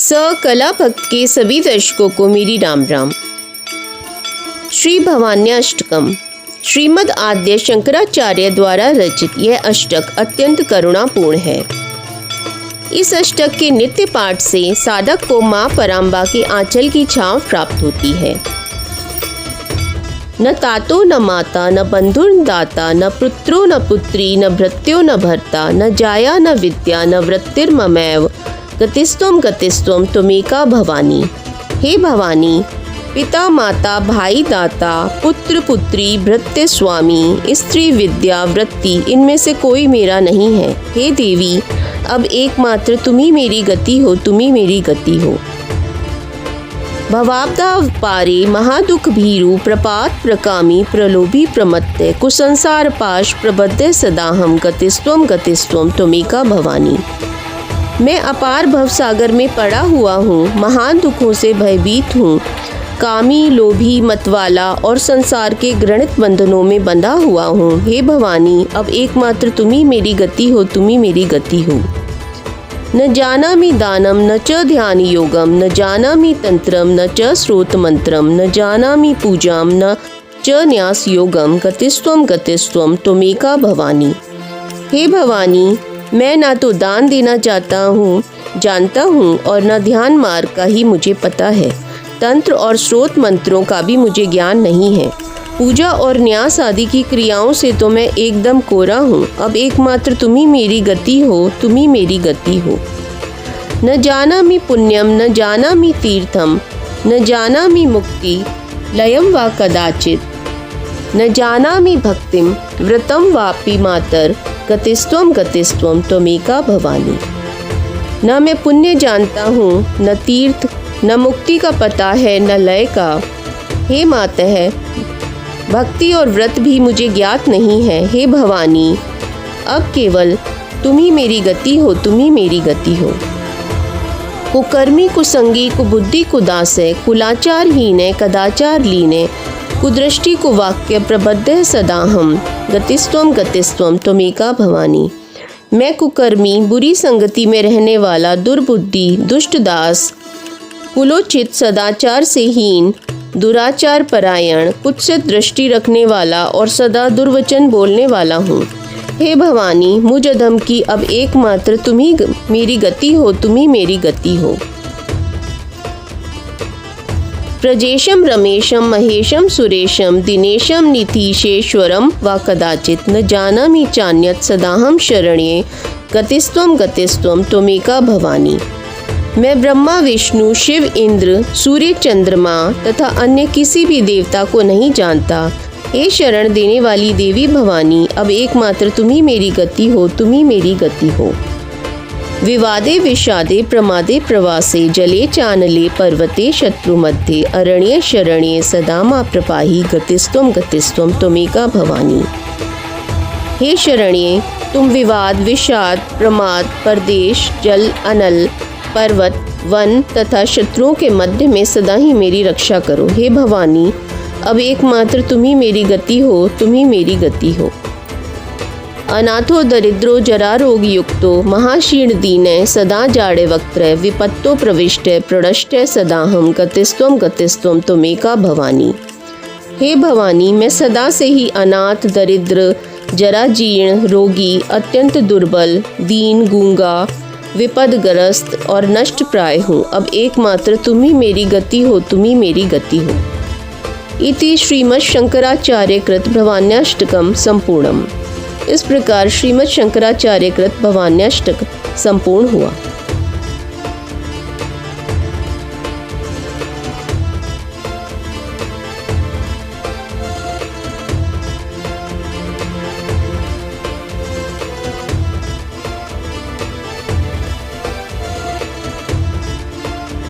कला भक्त के सभी दर्शकों को मेरी राम राम। श्री भवान्याष्टकम श्रीमद् आद्य शंकराचार्य द्वारा रचित यह अष्टक अत्यंत करुणापूर्ण है। इस अष्टक के नित्य पाठ से साधक को माँ पराम्बा के आंचल की छांव प्राप्त होती है। न तातो न माता न बंधुर्न दाता न पुत्रो न पुत्री न भृत्यो न भर्ता न जाया न विद्या न वृत्तिर्ममैव गतिस्त्वं त्वमेका भवानी। हे भवानी, पिता माता भाई दाता पुत्र पुत्री भृत्य स्वामी स्त्री विद्या वृत्ति इनमें से कोई मेरा नहीं है। हे देवी, अब एकमात्र तुम ही मेरी गति हो, तुम ही मेरी गति हो। भवाब्दा पारे महादुख भीरु प्रपात प्रकामी प्रलोभी प्रमत्ते कुसंसार पाश प्रबद्ध सदाहम गतिस्त्वं त्वमेका भवानी। मैं अपार भवसागर में पड़ा हुआ हूँ, महान दुखों से भयभीत हूँ, कामी लोभी मतवाला और संसार के घृणित बंधनों में बंधा हुआ हूँ। हे भवानी, अब एकमात्र तुम ही मेरी गति हो, तुम ही मेरी गति हो। न जानामि दानम न च ध्यान योगम न जानामि तंत्रम न च स्रोत मंत्रम न जानामि पूजाम न च न्यास योगम गतिस्त्वं त्वमेका भवानी। हे भवानी, मैं ना तो दान देना जानता हूँ और न ध्यान मार्ग का ही मुझे पता है। तंत्र और स्रोत मंत्रों का भी मुझे ज्ञान नहीं है। पूजा और न्यास आदि की क्रियाओं से तो मैं एकदम कोरा हूँ। अब एकमात्र तुम ही मेरी गति हो, तुम ही मेरी गति हो। न जानामि पुण्यम न जानामि तीर्थम न जानामि मुक्ति लयम वा कदाचित न जानामि भक्तिम व्रतम वापि मातर गतिस्त्वं त्वमेका भवानी। न मैं पुण्य जानता हूँ, न तीर्थ न मुक्ति का पता है, न लय का। हे मातः, भक्ति और व्रत भी मुझे ज्ञात नहीं है। हे भवानी, अब केवल तुम ही मेरी गति हो, तुम ही मेरी गति हो। कुकर्मी कुसंगी कुबुद्धि कुदासे कुलाचारहीने कदाचार लीने कुदृष्टि कुवाक्य प्रबद्ध सदाहम गतिस्त्वं त्वमेका भवानी। मैं कुकर्मी बुरी संगति में रहने वाला दुर्बुद्धि दुष्ट दास कुलोचित सदाचार से हीन दुराचार परायण कुत्सित दृष्टि रखने वाला और सदा दुर्वचन बोलने वाला हूँ। हे भवानी, मुझ अधम की अब एकमात्र तुम ही मेरी गति हो, तुम ही मेरी गति हो। प्रजेशम रमेशम महेशम सुरेशम दिनेशम नीतीशेश्वरम वा कदाचित न जानामि चान्यत सदाहम शरण्ये गतिस्त्वं त्वमेका भवानी। मैं ब्रह्मा विष्णु शिव इंद्र सूर्य चंद्रमा तथा अन्य किसी भी देवता को नहीं जानता। हे शरण देने वाली देवी भवानी, अब एकमात्र तुम ही मेरी गति हो, तुम ही मेरी गति हो। विवादे विषादे प्रमादे प्रवासे जले चानले पर्वते शत्रु मध्ये अरण्ये शरण्ये सदा मा प्रपाहि गतिस्त्वं त्वमेका भवानी। हे शरण्ये, तुम विवाद विषाद प्रमाद परदेश जल अनल पर्वत वन तथा शत्रुओं के मध्य में सदा ही मेरी रक्षा करो। हे भवानी, अब एकमात्र तुम ही मेरी गति हो, तुम ही मेरी गति हो। अनाथो दरिद्रो जरा रोग युक्तो महाशीर्ण दीने सदा जाड़े वक्त्र विपत्तो प्रविष्ट प्रणष्ट सदाहम गतिस्त्वं त्वमेका भवानी। हे भवानी, मैं सदा से ही अनाथ दरिद्र जरा जीर्ण रोगी अत्यंत दुर्बल दीन गूंगा विपदग्रस्त और नष्ट प्राय हूँ। अब एकमात्र तुम ही मेरी गति हो, तुम ही मेरी गति हो। इति श्रीमद् शंकराचार्य कृत भवान्याष्टकम संपूर्णम। इस प्रकार श्रीमद् शंकराचार्य कृत भवान्याष्टक संपूर्ण हुआ।